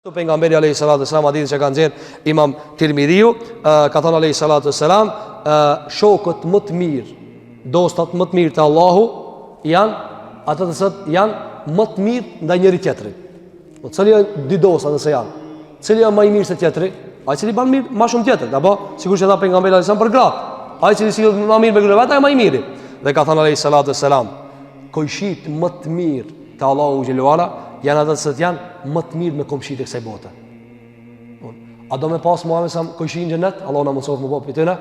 Pejgamberi alayhi salatu wasalam hadithin që ka nxjerr Imam Tirmidhiu, ka thënë alayhi salatu wasalam, shokët më të mirë, dostat më të mirë te Allahu janë ata të cilët janë më të mirë ndaj njëri tjetrit. Po cili janë dy dosta nëse janë? Cili janë më i mirë se tjetri? Ai cili bën mirë më shumë tjetrit, apo sigurisht që tha pejgamberi alayhi salam për gratë. Ai cili sillet më mirë me gratë ai më i miri. Dhe ka thënë alayhi salatu wasalam, kojshit më të mirë te Allahu xhelalu ala janë ata që janë më të mirë me komshit e kësaj bote. A do me pas Muhammed sa kojshin në xhenet? Allah na mëson më po pitëna.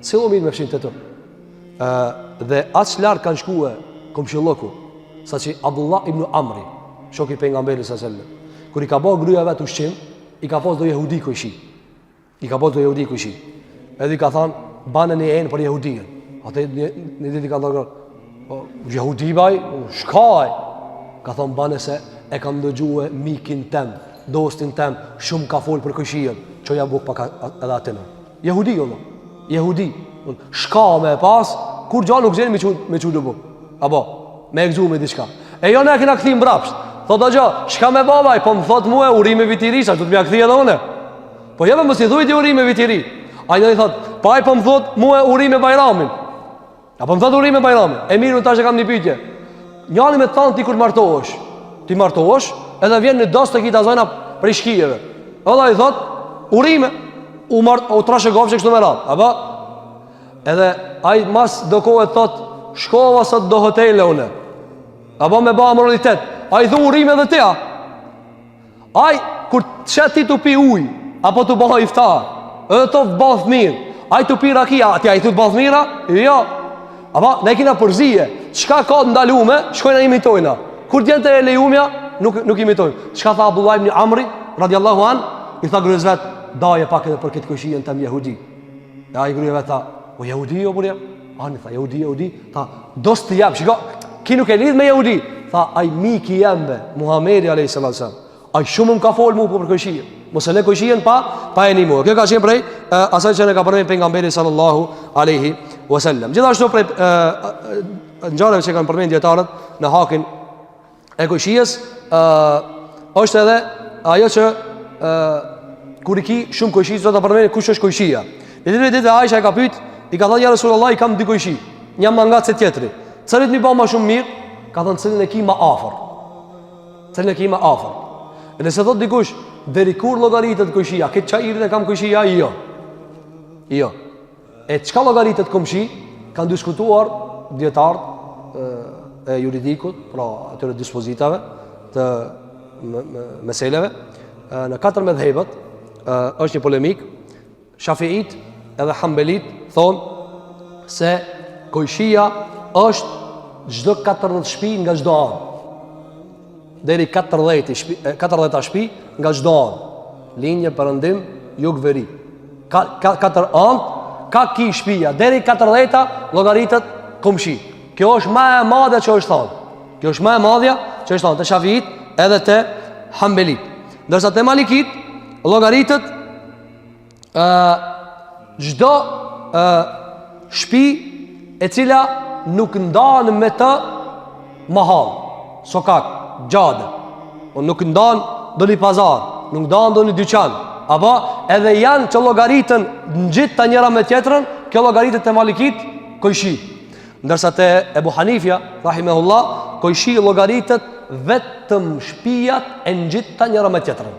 Si u mirë me fshin të tu. Dhe aq lart kanë shkuar komshilloku, saçi Abdullah ibn Amri, shoku i pejgamberit sallallahu alajhi wasallam, kur i ka bërë gruaja vet ushqim, i ka pas do jehudi kojshi. I ka pas do jehudi kojshi. Edhe i ka thënë banën e en për jehudin. Atë në ditë ka thënë, po jehudi vaj, shkaj. Ka thonë bane se e kam dëgjue mikin tem, dostin tem, shumë ka folë për këshijën, që ja buk pak edhe atina. Jehudi, jo, jehudi. Shka me pas, kur gjallë nuk gjeni me që dë buk. Abo, me egzu me diçka. E jo ne e kena këthi mbrapsht. Thot a gjo, shka me babaj, po më thot mu e urime vitiri, sa që të mja këthi edhe une. Po jeme më si dhujt i urime vitiri. A një thot, pa i po më thot mu e urime bajramin. A po më thot urime bajramin. E mirë në tash e kam një pytje. Njani me të thanë ti kur martohesh. Ti martohesh, edhe vjen në dos të kita zona për i shkijeve. Edhe i thot, urime, u trashe gofqë kështu me ratë. Apo? Edhe aj mas do kohë e thot, shkova sot do hotele une. Apo me ba moralitet. Aj thu urime dhe tea. Aj, kur të shetë ti të pi uj, apo të bëha iftar, edhe të bëth mirë, aj të pi rakia, ati aj të bëth mira? Jo. Apo, ne kina përzije. Çka ka të ndalume, shkojnë e imitojna. Kur tjenë të e lejumja, nuk imitojnë. Çka tha Abdullah ibn Amri, radiallahu an, i tha grëz vet, daje pak edhe për këtë këshijën të më jehudi. E a i grëje vet tha, o jehudi jo burja? Ani tha, jehudi, tha, dos të jam, shiko, ki nuk e lidh me jehudi. Tha, aj miki jembe, Muhamedi a.s. Aj shumë më ka folë mu për këshijën. Mos e le këshijën pa e një mua. Kjo ka qenë prej, asaj që ne ka përmejnë pejgamberi sallallahu alaihi wasallam. Gjithashtu prej ngjarjeve që kanë përmendë dietarët në hakin e kojshijës, është edhe ajo që kur i ki shumë kojshi, do ta përmendë kush është kojshia. Në ditë Aisha e ka pyet, i ka thënë ja Resulullah, i kam dy kojshi, një më nga se tjetri. Cilit më bën më shumë mirë? Ka thënë cilin e ki më afër. Cilin e ki më afër. E nëse thot dikush, deri kur llogaritet kojshia? Këtë çajirin e kam kojshia? Jo. Jo. E çka llogaritet komshi? Kanë diskutuar dietarët e juridikut, pra atyre dispozitave të meseleve, në katër medhhebet është një polemik. Shafiit edhe Hanbelit thonë se kojshia është çdo 14 shtëpi nga çdo anë. Deri 14 shtëpi nga çdo anë. Linje perëndim, jug veri. Katër anë ka ki shtëpia, deri 14 llogaritet komshi. Kjo është më e madhe që është thonë. Kjo është më e madhja që është thonë te Shafiit edhe te Hanbelit. Ndërsa te Malikit llogaritet çdo shtëpi e cila nuk ndan me të mahall, sokak, xhade. O nuk ndan doni pazar, nuk ndan doni dyqan. Apo edhe janë që llogaritën ngjit ta njëra me tjetrën, kjo llogaritet te Malikit kojshi. Ndërsa te Ebu Hanifja, rahimehullah, kojshi llogaritet vetëm shtëpiat e ngjita njëra me tjetrën.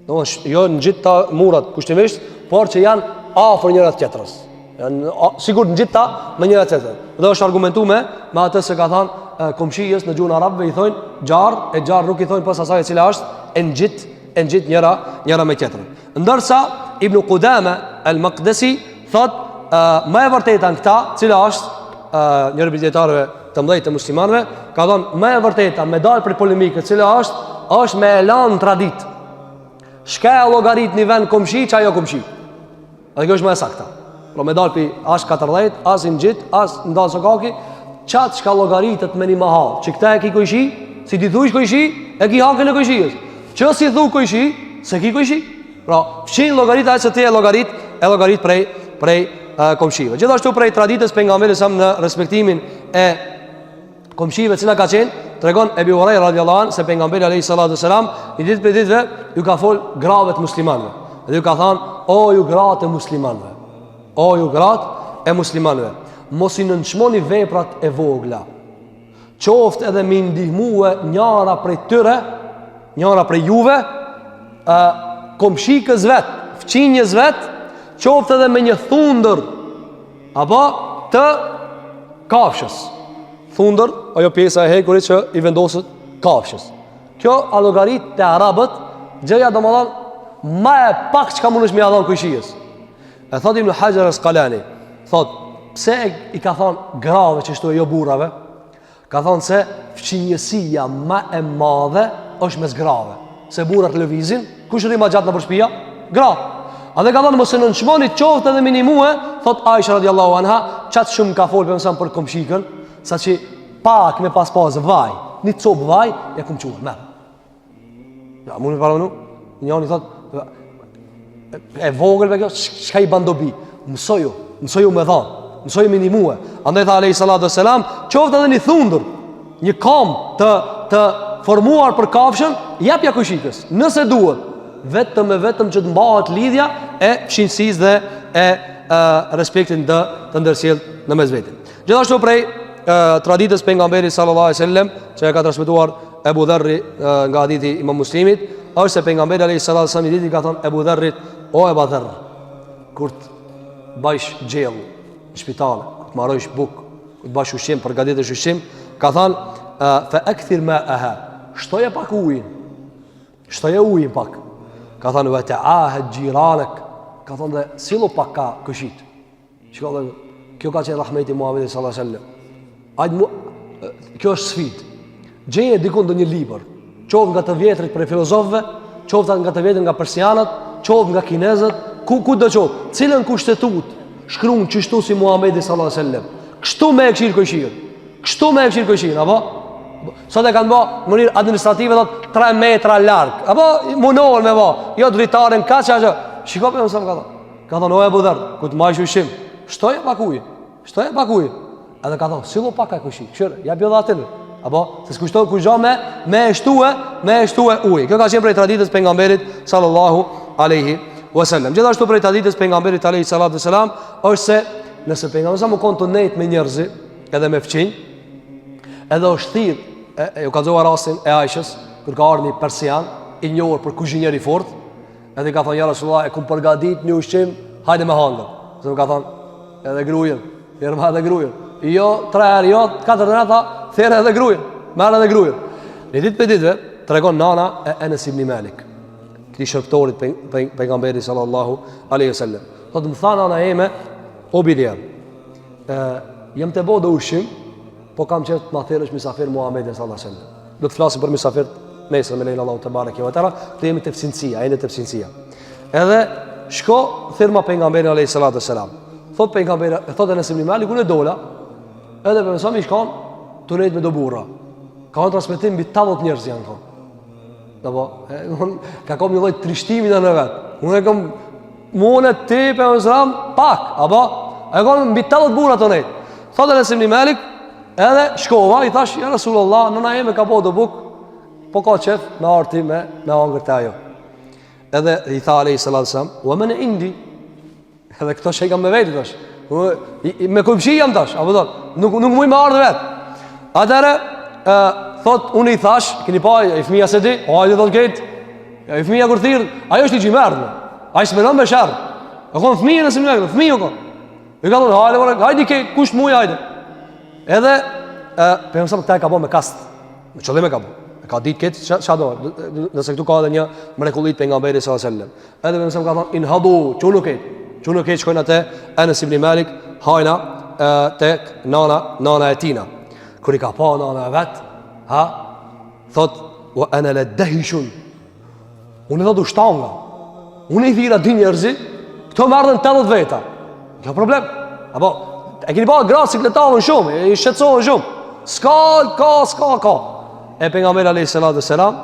Domethënë jo ngjita murat kushtimisht, por që janë afër njëra tjetrës. Janë sigurt ngjita me njëra tjetrën. Dhe është argumentuar me atë se ka thënë komshijës në gjuhën arabe i thonë xhar, e xhar nuk i thonë pas asaj e cila është e ngjit njëra me tjetrën. Ndërsa Ibn Qudama al-Maqdisi thotë më e vërteta në këta, cila është njëri prej dietarëve të mëdhenj të muslimanëve, ka thënë më e vërteta me dal për polemikë, cila është me elan tradit. Shka e llogarit në vend komshi, çajo komshi. Dhe kjo është më e saktë. Pra me dal pi as 14, as i ngjit, as ndal sokaki, çat shka llogaritet me një mahall. Që këta e ki kojshi, si ti thuaj kojshi, e ki hakën e kojshijës. Që si thu kojshi, se ki kojshi. Pra, fshin llogarit ajo që ti e llogarit prej komshive. Gjithashtu prej traditës pejgamberit sa në respektimin e komshive, cila ka qenë tregon Ebu Hurajra radhiyallahu anhu se pejgamberi alayhi salatu wasalam i ditë për ditëve ju ka fol grave të muslimanëve. Dhe ju ka thënë: "O ju gratë e muslimanëve, o ju gratë e muslimanëve, mos i nënçmoni veprat e vogla. Qoftë edhe me ndihmue njëra prej tyre, njëra prej juve, komshikës vet, fqinjes vet, qoftë edhe me një thundër apo të kafshës." Thundër, ajo pjesa e hekurit që i vendoset kafshës. Kjo a llogarit te arabët, gjëja domethënë më e pak çka mundesh me ia dhon kushijës. E thot Ibn Hajar al-Asqalani, thot, pse i ka thon grave që shto jo burrave? Ka thon se fqinjësia më e madhe është mes grave. Se burrat lëvizin, kush rri më gjatë në shtëpia? Gra. A dhe ka thon mos e nënçmoni qoftë edhe minimue, thot Aisha radhiyallahu anha, çat shumë ka fol për komshikën, sa që pak me pas vaj, një copë vaj, ja kum quar, merr. Ja, mund të paronu? Njëri thot, e vogël me kjo, çka i bandobi? Mësoju me dhon, mësoju minimue. Andaj tha alayhi salatu wassalam, qoftë edhe një thundër, një kam të formuar për kafshën, japja kushikës. Nëse duhet, vetëm që të mbahet lidhja e fshinësisë dhe e respektin të ndërsjellë në mes vetë. Gjithashtu prej traditës pejgamberit sallallahu alaihi wasallam që e ka transmetuar Ebu Dharri nga hadithi Imam Muslimit, është se pejgamberi alayhi sallallahu alaihi wasallam i ka thënë Ebu Dharrit: "O Ebu Dharr, kur të bësh gjell në spital, kur të marrësh bukë, kur të bash ushqim, përgatitesh ushqim, ka thënë fa akthir ma'aha, shtoje pak ujin. Shtoje ujin pak." Ka thënë wa ta'ahad jiranak, ka thënë dhe sillo pak ka kushit. Shikoj, kjo ka qenë rahmeti Muhamedit sallallahu alaihi wasallam. Kjo është sfidë. Gjeje dikun ndonjë libër, qoftë nga të vjetrit për filozofëve, qoftë nga të vjetrit nga persianët, qoftë nga kinezët, ku do qoftë, cilën kushtetut shkruan çështu si Muhamedi sallallahu alaihi wasallam. Kështu me e këshir këshir, apo? Sot e kanë bë në mënyrë administrative, thot 3 metra larg, apo munohen me vao, jo dritaren kaç ajo. Shikoj pse më ka thënë. Ka thënë: "O Ebu Dharr, ku të marrësh ushqim, shtoje pak ujë. Edhe ka thënë: "Sillo pak ka kushik, shër, ja bëj atë." Apo se s'kushton kujë me shtue ujë. Kjo ka qenë prej traditës pejgamberit sallallahu alaihi wasallam. Gjithashtu prej traditës pejgamberit alaihi salatu wasalam është se nëse pejgamberi sa më kon të nejt me njerëz, edhe me fqinj, edhe është thirr, ju ka dhënë rastin e Aishës, kur ka ardhur një persian i njohur për kuzhinier i fortë, edhe ka thënë: "Ja Rasulullah, e kum përgatit një ushqim, hajde me hangër." Se më ka thënë: "Edhe gruajën, firma edhe gruajën." Jo 3 herë, jo 4 herë, thera edhe gruajën, merr edhe gruajën. Në ditë për ditëve tregon nana e Enes ibn Malik, këtij shërptorit pejgamberit sallallahu alaihi wasallam. Thotë: "Më tha nana ime, o Bilal, jam të bëu ushqim, po kam qenë të ma thërësh misafir Muhamedit sallallahu alaihi wasallam. Do të flasim për misafir nesër me lein Allahu te bareke ve teala, të jemi të fsinësia, Edhe shko thirrma pejgamberit alaihi salatu wasalam. Thotë pejgamberi, thotë Enes ibn Malik, unë dola, edhe për mësami shkon të nejtë me do burra. Ka në transmitim mbi 80 njerëz janë thonë. Ka kom një lloj trishtimi në vetë. Unë e kom muone ti për mësram pak, apo? E kom mbi 80 burra të nejtë. Thotë Enes ibn Malik, edhe shkova, i thash: "Ja Rasulullah, nëna jeme ka po do buk, po ka qef me arti me hangër të ajo." Edhe i tha alayhi salatu wasalam: "Wa man indi?" Edhe këto që i kam me vetë tash. Me komshi jam tash, apo thot, nuk muj me ardhë vetë. Atëre, thot, unë i thash, keni pa i fëmija se di, hajde thot ketë, i fëmija kur thirë, ajo është i gjimerdë, ajo s'menon me shërë, e konë fëmija nëse më lekë, fëmija konë. I ka thot, hajde ketë, kusht muj, hajde. Edhe, për mësëm këta e ka po me kastë, me qëllim e ka po, e ka ditë ketë, qa do, nëse këtu ka edhe një mrekullit për nga mbejri s.a.s. Edhe për mësëm ka thonë, inhadu, që nuk ketë shkojnë atë Enes ibn Malik, hajna tek nana e tina. Kër i ka pa nana e vetë, thot, wa ana ladahishun. Unë e thot u shtanga. Unë i thira 2 njerëzi, këto më ardhen 80 veta. Kjo problem. Apo, e keni pa gratë sikletavën shumë, i shqetsohën shumë. Ska. E pejgamberi alayhi salatu wassalam,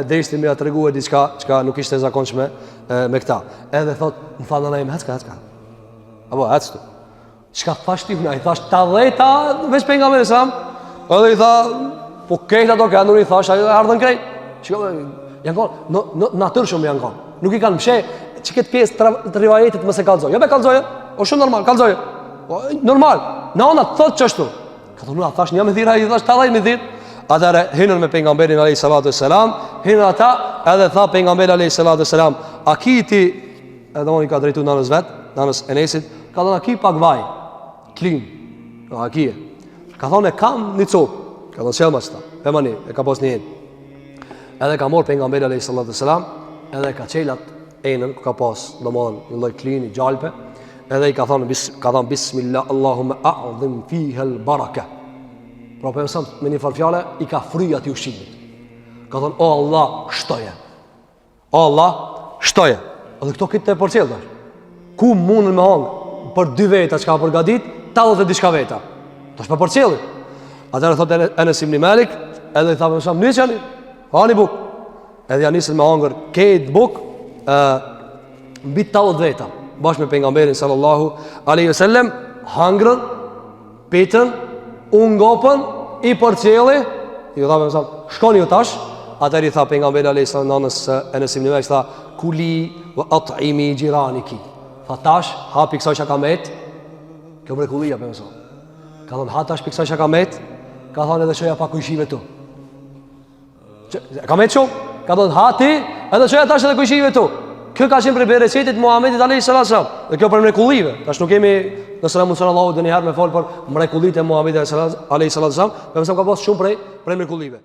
deshti më ia treguar diçka që nuk ishte e zakonshme me këta. Edhe thot, më tha nana ime, hecka. Apo, hectu. Çka thash ti, unë i thash 80 veç pejgamberi sallam. Edhe i tha, Po këtë ato kanë uri thash, ajo ardhën krejt. Shikoj, janë kon në natyrë shumë janë kon. Nuk i kanë mshë, çiket pjesë të rivajetit mos e kallzoj. Jo me kallzoj, o shumë normal, kallzoj. Po normal. Nona thotë çështu. Ka thonë thash, jam me dhira, i thash 80 me dhir. Atëre hinën me pejgamberin alayhi salatu wassalam, hinën ata edhe tha pejgamberi alayhi salatu wassalam, a kiti edhe oni ka drejtuar nanës vet, nanës Enesit, ka thonë a ki pak vaj. Klin. A ki. Ka thonë kam një copë. Ka thonë sjell masta. Pemani, e ka pas një. Edhe ka marr pejgamberi alayhi salatu wassalam, edhe ka çelat enën ku ka pas, domthon një lloj klini gjalpe, edhe i ka thonë bismillah Allahumma a'zim fiha al-baraka. Pra për mësëm me një farfjale i ka fry ati ushqimit. Ka thonë, o Allah, shtoje. O Allah, shtoje. Edhe këto këtë të përcjellë dhe. Ku mundën me hangë për 2 veta që ka përgadit, 80 e diçka veta. Të është për përcjellë. Atërë thotë Enes ibn Malik, edhe i tha për mësëm, njës janë, hani buk. Edhe janë njësën me hangër këtë buk, mbi 80 veta. Bashkë me pejgamberin sallallahu alaihi wasallam, hangrën, pitën, unë ngopën, i përcjeli, i tha me mësam, shkoni ju tash, atër i tha pejgamberi alayhi sallam nanës Enes ibn Malik, tha, kuli vë at'imi gjiraniki. Tha tash, ha piksoj që ka met, kjo mrekullia për mësam. Ka thonë, ha tash piksoj që ka met, ka thonë edhe shoja pa kujshive tu. Ka met shumë, ka thonë, ha ti, edhe shoja tash edhe kujshive tu. Kjo ka qenë për bereqetit Muhamedit alayhi sallam. Dhe kjo për mrekullive. Tash nuk kemi nëse na mundson Allahu dëni herë me fol për mrekullitë e Muhamedit alayhi sallam, për mëson ka pas shumë prej mrekullive.